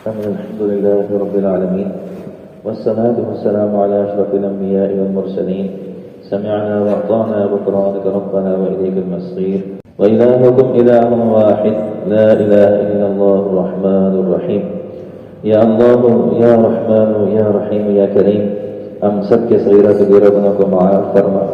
الحمد لله رب العالمين والصلاة والسلام على أشرف الأنبياء والمرسلين. سمعنا وأطعنا غفرانك ربنا وإليك المصير. وإلهكم إله واحد لا إله إلا الله الرحمن الرحيم. یا اللہ یا رحمان یا رحیم یا کریم، ہم سب کے صغیرہ کبیرہ گناہ کو معاف فرما،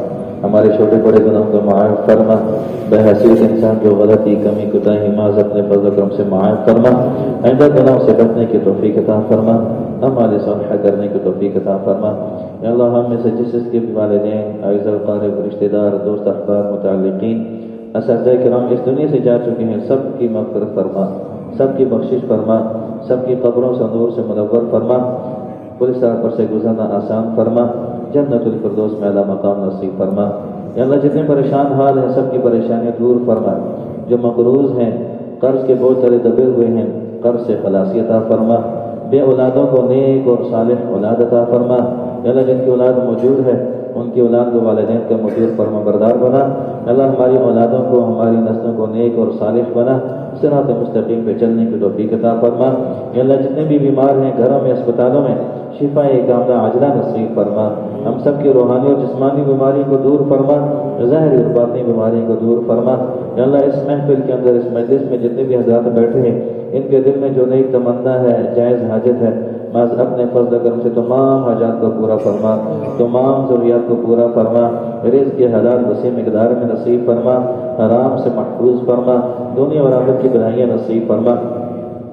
ہمارے چھوٹے بڑے گناہ کو معاف فرما، بے حیثیت انسان جو غلطی کمی کوتاہی محض اپنے فضل و کرم سے معاف فرما، آئندہ گناہوں سے بچنے کی توفیق عطا فرما، اعمال صالحہ کرنے کی توفیق عطا فرما۔ یا اللہ ہم میں سے جس کے بھی والدین، اعزاء اقارب، رشتہ دار، دوست احباب، متعلقین، اساتذہ کرام اس دنیا سے جا چکے ہیں، سب کی مغفرت فرما، سب کی بخشش فرما، سب کی قبروں سے نور سے منور فرما، پولیس سرحد پر سے گزرنا آسان فرما، جنت الفردوس میں اعلیٰ مقام نصیب فرما۔ یا اللہ جتنے پریشان حال ہیں سب کی پریشانیاں دور فرما، جو مقروض ہیں، قرض کے بہت سارے دبے ہوئے ہیں، قرض سے خلاصی عطا فرما، بے اولادوں کو نیک اور صالح اولاد عطا فرما۔ یا اللہ جن کی اولاد موجود ہے ان کی اولاد کو والدین کا مطیع فرما بردار بنا۔ اللہ ہماری اولادوں کو، ہماری نسلوں کو نیک اور صالح بنا، صراط مستقیم پہ چلنے کی توفیق عطا فرما۔ یا اللہ جتنے بھی بیمار ہیں گھروں میں، اسپتالوں میں، شفا کاملہ عاجلہ نصیب فرما، ہم سب کی روحانی اور جسمانی بیماری کو دور فرما، ظاہری اور باطنی بیماری کو دور فرما۔ یا اللہ اس محفل کے اندر، اس مجلس میں جتنے بھی حضرات بیٹھے ہیں ان کے دل میں جو نیک تمنا ہے، جائز حاجت ہے، محض اپنے فضل کرم سے تمام حاجات کو پورا فرما، تمام ضروریات کو پورا فرما، رزق کے حلال وسیع مقدار میں نصیب فرما، حرام سے محفوظ فرما، دنیا اور آخرت کی بھلائیاں نصیب فرما۔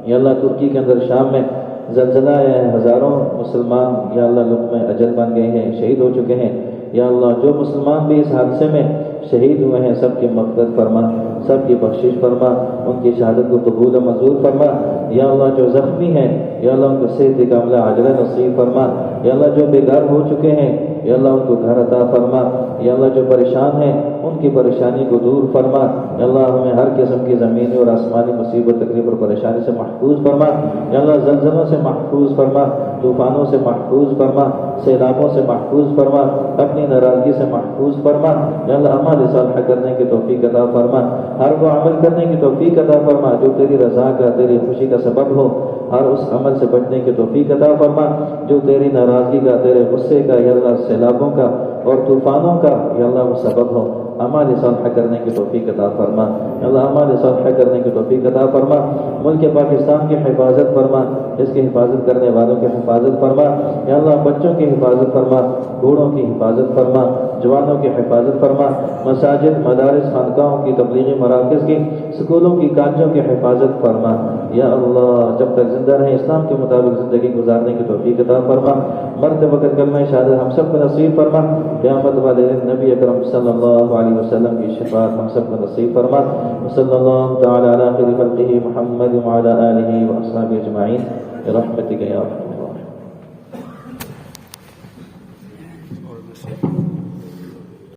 یا اللہ ترکی کے اندر شام میں زلزلہ ہے، ہزاروں مسلمان یا اللہ لقمہ اجل بن گئے ہیں، شہید ہو چکے ہیں۔ یا اللہ جو مسلمان بھی اس حادثے میں شہید ہوئے ہیں سب کی مغفرت فرما، سب کی بخشش فرما، ان کی شہادت کو قبول و منظور فرما۔ یا اللہ جو زخمی ہیں یا اللہ ان کو صحت کاملہ عاجلہ نصیب فرما۔ یا اللہ جو بے گھر ہو چکے ہیں یا اللہ ان کو گھر عطا فرما۔ یا اللہ جو پریشان ہیں ان کی پریشانی کو دور فرما۔ یا اللہ ہمیں ہر قسم کی زمینی اور آسمانی مصیبت، تکلیف اور پریشانی سے محفوظ فرما۔ یا اللہ زلزلوں سے محفوظ فرما، طوفانوں سے محفوظ فرما، سیلابوں سے محفوظ فرما، اپنی ناراضگی سے محفوظ فرما۔ یا اللہ اعمال صالحہ کرنے کی توفیق عطا فرما، ہر وہ عمل کرنے کی توفیق عطا فرما جو تیری رضا کا، تیری خوشی کا سبب ہو، ہر اس عمل سے بچنے کی توفیق عطا فرما جو تیری ناراضگی کا، تیرے غصے کا یا اللہ سیلابوں کا اور طوفانوں کا یا اللہ وہ سبب ہو۔ اعمال صالحہ کرنے کی توفیق عطا فرما، یا اللہ اعمال صالحہ کرنے کی توفیق عطا فرما۔ ملک پاکستان کی حفاظت فرما، اس کی حفاظت کرنے والوں کی حفاظت فرما۔ یا اللہ بچوں کی حفاظت فرما، بوڑھوں کی حفاظت فرما، جوانوں کی حفاظت فرما، مساجد، مدارس، خانقاہوں کی، تبلیغی مراکز کی، سکولوں کی، کالجوں کی حفاظت فرما۔ یا اللہ جب تک زندہ رہیں اسلام کے مطابق زندگی گزارنے کی توفیق عطا فرما، مرتے وقت کلمہ شہادت ہم سب کو نصیب فرما، قیامت والے دن نبی اکرم صلی اللہ علیہ وسلم کی شفاعت ہم سب کو نصیب فرما۔ صلی اللہ تعالی علی خیر خلقہ محمد وعلی آلہ واصحابہ اجمعین برحمتک یا ارحم